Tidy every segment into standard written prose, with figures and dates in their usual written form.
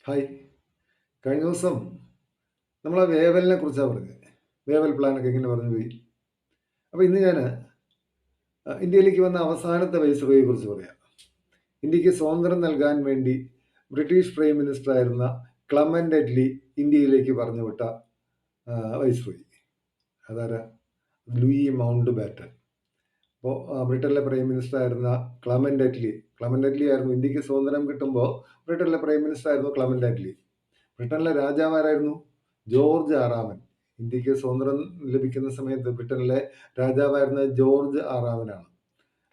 Hi. കഴിഞ്ഞ ദിവസം നമ്മൾ ആ വേവലിനെ കുറിച്ചാണ് പറഞ്ഞത്. വേവൽ പ്ലാനൊക്കെ ഇങ്ങനെ പറഞ്ഞു പോയി. അപ്പോൾ ഇന്ന് ഞാൻ ഇന്ത്യയിലേക്ക് വന്ന അവസാനത്തെ വൈസ്രോയെ കുറിച്ച് പറയാം. ഇന്ത്യക്ക് സ്വാതന്ത്ര്യം നൽകാൻ വേണ്ടി ബ്രിട്ടീഷ് പ്രൈം മിനിസ്റ്റർ ആയിരുന്ന ക്ലമന്റ് അറ്റ്ലി ഇന്ത്യയിലേക്ക് പറഞ്ഞുവിട്ട വൈസ്രോയി അതാരാ? Louis Mountbatten. അപ്പോൾ ബ്രിട്ടനിലെ പ്രൈം മിനിസ്റ്റർ ആയിരുന്ന ക്ലമന്റ് അറ്റ്ലി ആയിരുന്നു ഇന്ത്യക്ക് സ്വാതന്ത്ര്യം കിട്ടുമ്പോൾ ബ്രിട്ടനിലെ പ്രൈം മിനിസ്റ്റർ ആയിരുന്നു ക്ലമന്റ് അറ്റ്ലി. ബ്രിട്ടനിലെ രാജാവാരായിരുന്നു? ജോർജ് ആറാമൻ. ഇന്ത്യക്ക് സ്വാതന്ത്ര്യം ലഭിക്കുന്ന സമയത്ത് ബ്രിട്ടനിലെ രാജാവായിരുന്നത് ജോർജ് ആറാമനാണ്.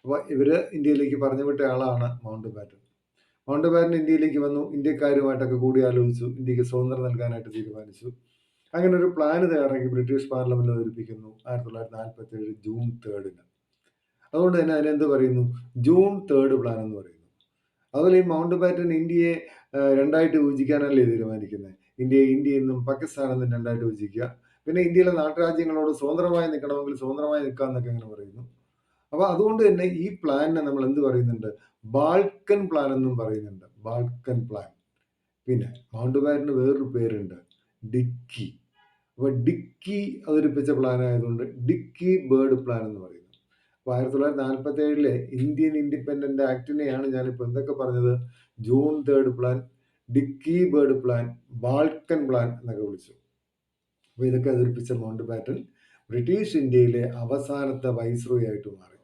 അപ്പോൾ ഇവര് ഇന്ത്യയിലേക്ക് പറഞ്ഞുവിട്ട ആളാണ് മൗണ്ട് ബാറ്റൻ. മൗണ്ട് ബാറ്റൻ ഇന്ത്യയിലേക്ക് വന്നു. ഇന്ത്യക്കാരുമായിട്ടൊക്കെ കൂടിയാലോചിച്ചു. ഇന്ത്യക്ക് സ്വാതന്ത്ര്യം നൽകാനായിട്ട് തീരുമാനിച്ചു. അങ്ങനെ ഒരു പ്ലാൻ തയ്യാറാക്കി ബ്രിട്ടീഷ് പാർലമെന്റിൽ അവതരിപ്പിക്കുന്നു 1947 ജൂൺ 3-ന്. അതുകൊണ്ട് തന്നെ അതിനെന്ത് പറയുന്നു? ജൂൺ 3 പ്ലാൻ എന്ന് പറയുന്നു. അതുപോലെ ഈ മൗണ്ട് ബാറ്റൻ ഇന്ത്യയെ രണ്ടായിട്ട് വിഭജിക്കാനല്ലേ തീരുമാനിക്കുന്നത്. ഇന്ത്യ എന്നും പാകിസ്ഥാൻ എന്നും രണ്ടായിട്ട് വിഭജിക്കുക. പിന്നെ ഇന്ത്യയിലെ നാട്ടുരാജ്യങ്ങളോട് സ്വതന്ത്രമായി നിൽക്കണമെങ്കിൽ സ്വതന്ത്രമായി നിൽക്കാം എന്നൊക്കെ അങ്ങനെ പറയുന്നു. അപ്പോൾ അതുകൊണ്ട് തന്നെ ഈ പ്ലാനിനെ നമ്മൾ എന്ത് പറയുന്നുണ്ട്? ബാൾക്കൻ പ്ലാൻ എന്നും പറയുന്നുണ്ട്. Balkan plan. പിന്നെ മൗണ്ട് ബാറ്റന് വേറൊരു പേരുണ്ട്, ഡിക്കി. അപ്പോൾ ഡിക്കി അവതരിപ്പിച്ച പ്ലാൻ ആയതുകൊണ്ട് ഡിക്കി ബേർഡ് പ്ലാൻ എന്ന് പറയുന്നു. അപ്പോൾ 1947 ഇന്ത്യൻ ഇൻഡിപെൻഡന്റ് ആക്ടിനെയാണ് ഞാനിപ്പോൾ എന്തൊക്കെ പറഞ്ഞത്? June 3 plan, Dickie Bird plan, Balkan plan എന്നൊക്കെ വിളിച്ചു. അപ്പോൾ ഇതൊക്കെ അവതരിപ്പിച്ച മൗണ്ട് ബാറ്റൻ ബ്രിട്ടീഷ് ഇന്ത്യയിലെ അവസാനത്തെ വൈസ്രോയി ആയിട്ട് മാറി.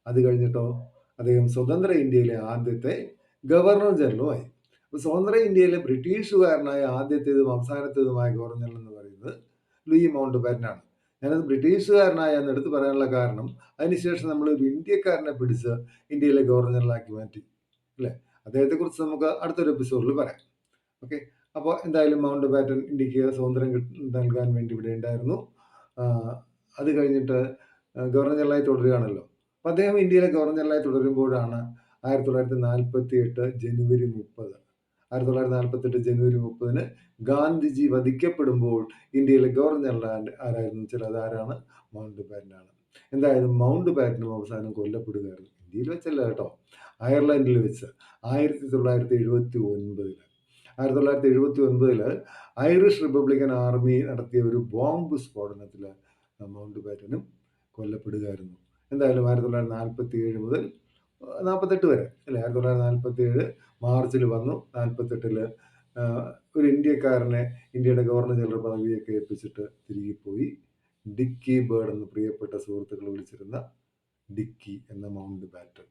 അത് കഴിഞ്ഞിട്ടോ അദ്ദേഹം സ്വതന്ത്ര ഇന്ത്യയിലെ ആദ്യത്തെ ഗവർണർ ജനറലുമായി. അപ്പോൾ സ്വതന്ത്ര ഇന്ത്യയിലെ ബ്രിട്ടീഷുകാരനായ ആദ്യത്തേതും അവസാനത്തേതുമായ ഗവർണർ ജനറൽ എന്ന് പറയുന്നത് ലൂയി മൗണ്ട് ബാറ്റനാണ്. ഞാനത് ബ്രിട്ടീഷുകാരനായ എന്ന് എടുത്ത് പറയാനുള്ള കാരണം അതിനുശേഷം നമ്മൾ ഒരു ഇന്ത്യക്കാരനെ പിടിച്ച് ഇന്ത്യയിലെ ഗവർണർ ജനറലാക്കി മാറ്റി അല്ലേ. അദ്ദേഹത്തെക്കുറിച്ച് നമുക്ക് അടുത്തൊരു എപ്പിസോഡിൽ പറയാം. ഓക്കെ. അപ്പോൾ എന്തായാലും മൗണ്ട് ബാറ്റൻ ഇന്ത്യക്ക് സ്വാതന്ത്ര്യം നൽകാൻ വേണ്ടി ഇവിടെ ഉണ്ടായിരുന്നു. അത് കഴിഞ്ഞിട്ട് ഗവർണർ ജനറലായി തുടരുകയാണല്ലോ. അപ്പം അദ്ദേഹം ഇന്ത്യയിലെ ഗവർണർ ജനറലായി തുടരുമ്പോഴാണ് 1948 ജനുവരി 30 1948 ജനുവരി 30-ന് ഗാന്ധിജി വധിക്കപ്പെടുമ്പോൾ ഇന്ത്യയിലെ ഗവർണർ ജനറൽ ആരായിരുന്നു വെച്ചാൽ അതാരാണ്? മൗണ്ട് ബാറ്റനാണ്. എന്തായാലും മൗണ്ട് ബാറ്റനും അവസാനം കൊല്ലപ്പെടുകയായിരുന്നു. ഇന്ത്യയിൽ വെച്ചല്ല കേട്ടോ, അയർലൻഡിൽ വെച്ച് 1979. 1979 ഐറിഷ് റിപ്പബ്ലിക്കൻ ആർമി നടത്തിയ ഒരു ബോംബ് സ്ഫോടനത്തിൽ മൗണ്ട് ബാറ്റനും കൊല്ലപ്പെടുകയായിരുന്നു. എന്തായാലും 1947 മുതൽ 48 വരെ അല്ലേ, 1947 മാർച്ചിൽ വന്നു. 48-ൽ ഒരു ഇന്ത്യക്കാരനെ ഇന്ത്യയുടെ ഗവർണർ ജനറൽ പദവിയൊക്കെ ഏൽപ്പിച്ചിട്ട് തിരികെ പോയി. ഡിക്കി ബേർഡ് എന്ന് പ്രിയപ്പെട്ട സുഹൃത്തുക്കൾ വിളിച്ചിരുന്ന ഡിക്കി എന്ന മൗണ്ട് ബാറ്റൻ.